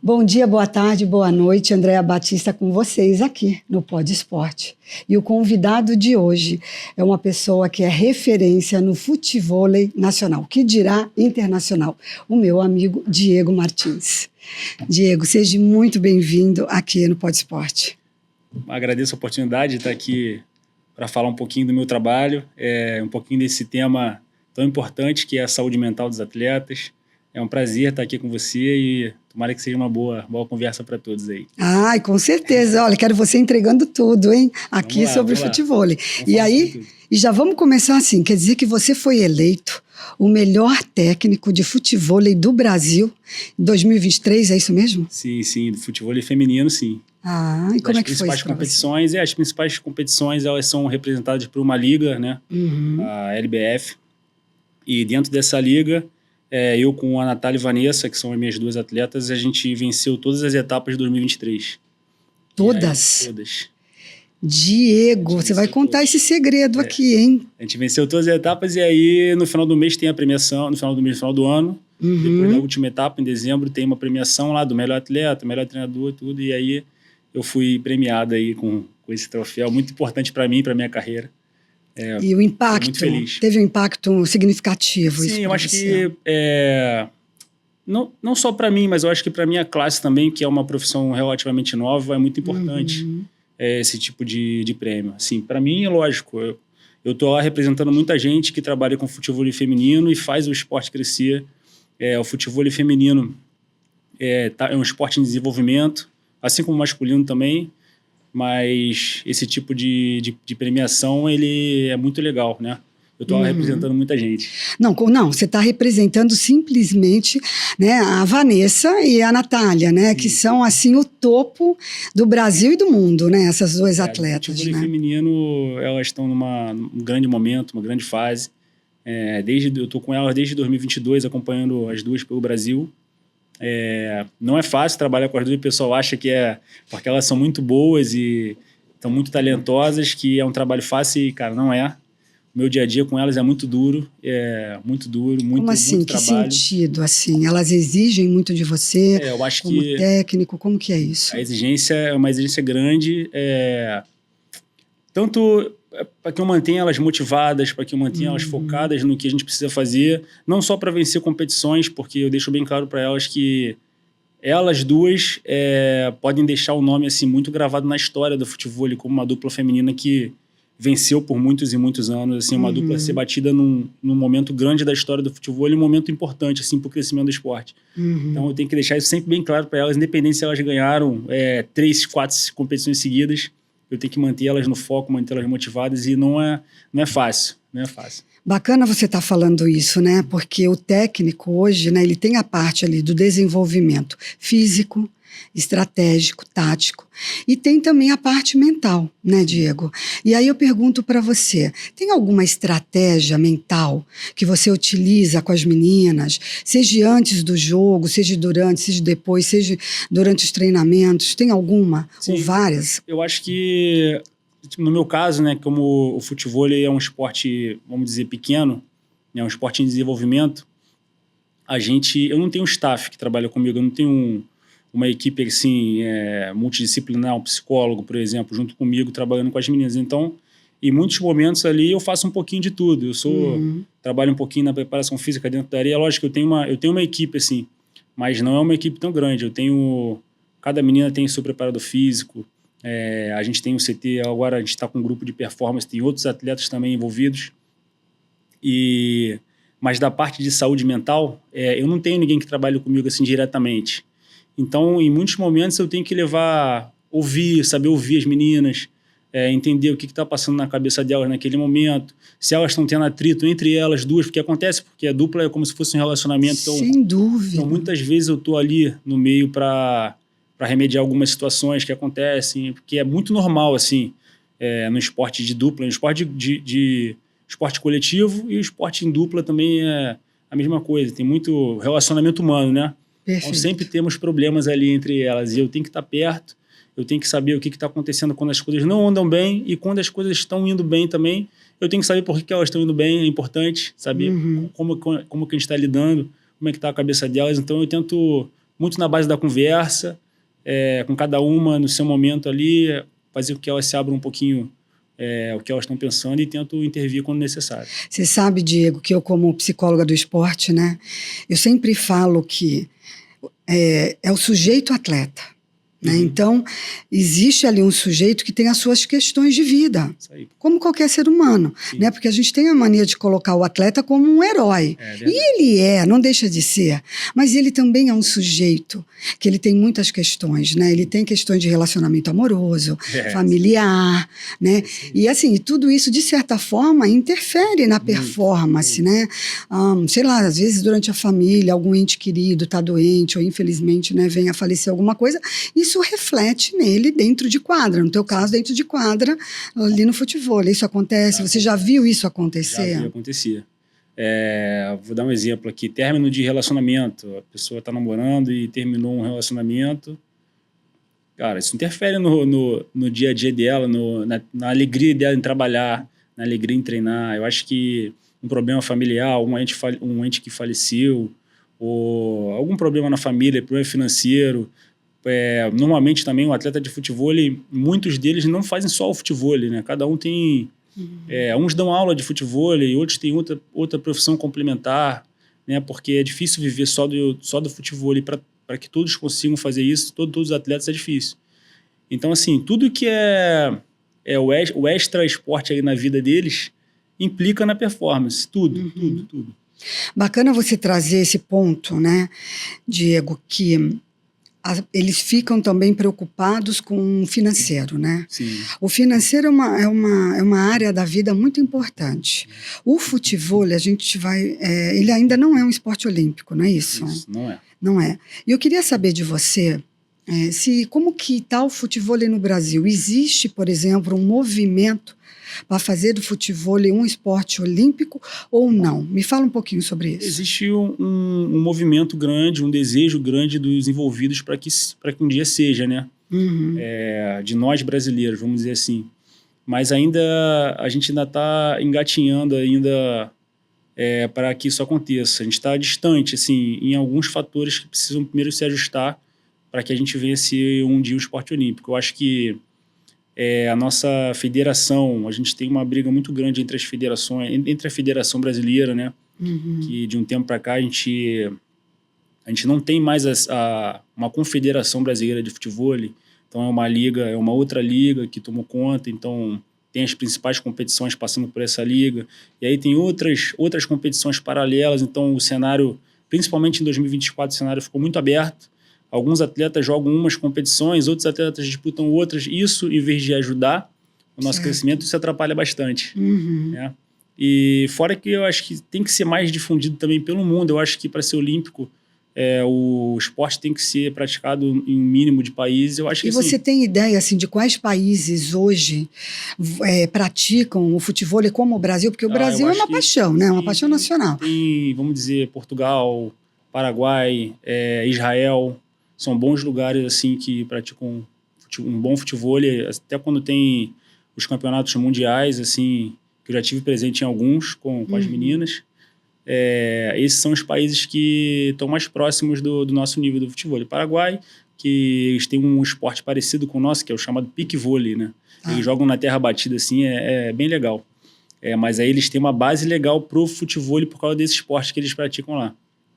Bom dia, boa tarde, boa noite. Andréa Batista com vocês aqui no Pod Esporte. E o convidado de hoje é uma pessoa que é referência no futevôlei nacional, que dirá internacional, o meu amigo Diego Martins. Diego, seja muito bem-vindo aqui no Pod Esporte. Agradeço a oportunidade de estar aqui para falar um pouquinho do meu trabalho, um pouquinho desse tema tão importante que é a saúde mental dos atletas. É um prazer estar aqui com você e tomara que seja uma boa conversa para todos aí. Ai, com certeza. Olha, quero você entregando tudo, hein? Aqui sobre futevôlei. E aí, já vamos começar assim, quer dizer que você foi eleito o melhor técnico de futevôlei do Brasil em 2023, é isso mesmo? Sim, do futevôlei feminino, sim. Ah, e como é que foi isso para você? As principais competições, elas são representadas por uma liga, né? A LBF. E dentro dessa liga, eu com a Natália e Vanessa, que são as minhas duas atletas, a gente venceu todas as etapas de 2023. Todas? Todas. Diego, você vai contar esse segredo aqui, hein? A gente venceu todas as etapas e aí no final do mês tem a premiação, no final do ano, depois da última etapa, em dezembro, tem uma premiação lá do melhor atleta, melhor treinador, tudo, e aí eu fui premiado aí com esse troféu, muito importante para mim, para minha carreira. E o impacto, muito feliz. Teve um impacto significativo? Sim, eu acho que não só para mim, mas eu acho que para minha classe também, que é uma profissão relativamente nova, é muito importante esse tipo de prêmio. Assim, para mim, é lógico, eu tô lá representando muita gente que trabalha com futevôlei feminino e faz o esporte crescer. O futevôlei feminino é um esporte em desenvolvimento, assim como o masculino também, mas esse tipo de premiação, ele é muito legal, né? Eu estou representando muita gente. Não, você está representando simplesmente, né, a Vanessa e a Natália, né? Sim. Que são, assim, o topo do Brasil e do mundo, né? Essas duas atletas, o futevôlei feminino, elas estão num grande momento, uma grande fase. Eu estou com elas desde 2022, acompanhando as duas pelo Brasil. Não é fácil trabalhar com as duas, o pessoal acha que porque elas são muito boas e estão muito talentosas, que é um trabalho fácil e, cara, não é. O meu dia a dia com elas é muito duro, muito Como assim? Muito trabalho. Que sentido, assim? Elas exigem muito de você eu acho como que técnico? Como que é isso? A exigência é uma exigência grande, tanto para que eu mantenha elas motivadas, para que eu mantenha elas focadas no que a gente precisa fazer, não só para vencer competições, porque eu deixo bem claro para elas que elas duas podem deixar o nome assim muito gravado na história do futevôlei como uma dupla feminina que venceu por muitos e muitos anos, assim, uma dupla a ser batida num momento grande da história do futevôlei, um momento importante assim para o crescimento do esporte. Então eu tenho que deixar isso sempre bem claro para elas, independente se elas ganharam 3, 4 competições seguidas, eu tenho que manter elas no foco, manter elas motivadas e não é fácil, não é fácil. Bacana você estar falando isso, né? Porque o técnico hoje, né, ele tem a parte ali do desenvolvimento físico, estratégico, tático, e tem também a parte mental, né, Diego? E aí eu pergunto para você, tem alguma estratégia mental que você utiliza com as meninas, seja antes do jogo, seja durante, seja depois, seja durante os treinamentos, tem alguma? Sim, ou várias? Eu acho que no meu caso, né, como o futevôlei é um esporte, vamos dizer, pequeno, é um esporte em desenvolvimento, eu não tenho um staff que trabalha comigo, eu não tenho uma equipe assim, multidisciplinar, um psicólogo, por exemplo, junto comigo, trabalhando com as meninas. Então, em muitos momentos ali, eu faço um pouquinho de tudo. Eu trabalho um pouquinho na preparação física dentro da areia. Lógico que eu tenho uma equipe, assim, mas não é uma equipe tão grande. Cada menina tem seu preparador físico, a gente tem um CT, agora a gente está com um grupo de performance, tem outros atletas também envolvidos. Mas da parte de saúde mental, eu não tenho ninguém que trabalhe comigo assim diretamente. Então, em muitos momentos, eu tenho que saber ouvir as meninas, entender o que está passando na cabeça delas naquele momento, se elas estão tendo atrito entre elas duas, porque a dupla é como se fosse um relacionamento. Sem dúvida. Então, muitas vezes eu estou ali no meio para remediar algumas situações que acontecem, porque é muito normal, assim, no esporte de dupla, no esporte de esporte coletivo, e o esporte em dupla também é a mesma coisa, tem muito relacionamento humano, né? Perfeito. Então sempre temos problemas ali entre elas e eu tenho que estar perto, eu tenho que saber o que está acontecendo quando as coisas não andam bem e quando as coisas estão indo bem também, eu tenho que saber por que elas estão indo bem, é importante saber como que a gente está lidando, como é que está a cabeça delas. Então eu tento muito na base da conversa, com cada uma no seu momento ali, fazer com que elas se abram um pouquinho o que elas estão pensando e tento intervir quando necessário. Você sabe, Diego, que eu, como psicóloga do esporte, né, eu sempre falo que é o sujeito atleta. Né? Então, existe ali um sujeito que tem as suas questões de vida, como qualquer ser humano, né? Porque a gente tem a mania de colocar o atleta como um herói, e ele não deixa de ser, mas ele também é um sujeito que ele tem muitas questões, né? Ele tem questões de relacionamento amoroso, familiar, né? E assim, tudo isso, de certa forma, interfere na performance, né? Sei lá, às vezes durante a família, algum ente querido está doente, ou infelizmente, né, vem a falecer alguma coisa, isso reflete nele dentro de quadra. No teu caso, dentro de quadra, ali no futebol. Isso acontece? Você já viu isso acontecer? Já vi acontecer. Vou dar um exemplo aqui. Término de relacionamento. A pessoa está namorando e terminou um relacionamento. Cara, isso interfere no dia a dia dela, na alegria dela em trabalhar, na alegria em treinar. Eu acho que um problema familiar, um ente que faleceu, ou algum problema na família, problema financeiro. Normalmente também o atleta de futebol, muitos deles não fazem só o futebol, né? Cada um tem... uns dão aula de futebol e outros têm outra profissão complementar, né? Porque é difícil viver só do futebol para que todos consigam fazer isso, todos os atletas é difícil. Então, assim, tudo que o extra esporte aí na vida deles implica na performance, tudo. Bacana você trazer esse ponto, né, Diego, que eles ficam também preocupados com o financeiro, né? Sim. O financeiro é uma área da vida muito importante. O futebol, a gente ele ainda não é um esporte olímpico, não é isso? Isso, não é. Não é. E eu queria saber de você, como que está o futebol no Brasil? Existe, por exemplo, um movimento para fazer do futebol um esporte olímpico ou não? Me fala um pouquinho sobre isso. Existe um movimento grande, um desejo grande dos envolvidos para que um dia seja, né? De nós brasileiros, vamos dizer assim. Mas a gente ainda está engatinhando para que isso aconteça. A gente está distante, assim, em alguns fatores que precisam primeiro se ajustar para que a gente venha ser um dia um esporte olímpico. Eu acho que a nossa federação, a gente tem uma briga muito grande entre as federações, entre a Federação Brasileira, né? Que de um tempo para cá a gente não tem mais uma confederação brasileira de futebol, então é uma outra liga que tomou conta, então tem as principais competições passando por essa liga, e aí tem outras competições paralelas, então o cenário, principalmente em 2024, o cenário ficou muito aberto. Alguns atletas jogam umas competições, outros atletas disputam outras. Isso, em vez de ajudar o nosso crescimento, isso atrapalha bastante. Né? E fora que eu acho que tem que ser mais difundido também pelo mundo. Eu acho que para ser olímpico, o esporte tem que ser praticado em um mínimo de países. Eu acho que, você tem ideia assim, de quais países hoje praticam o futebol como o Brasil? Porque o Brasil é uma paixão, né? Uma paixão nacional. Tem, vamos dizer, Portugal, Paraguai, Israel... São bons lugares assim que praticam um bom futebol, até quando tem os campeonatos mundiais, assim, que eu já tive presente em alguns com as meninas. Esses são os países que estão mais próximos do nosso nível do futebol. O Paraguai, que eles têm um esporte parecido com o nosso, que é o chamado pique-vôlei, né? Eles jogam na terra batida, assim, é bem legal. Mas aí eles têm uma base legal pro futebol por causa desse esporte que eles praticam lá.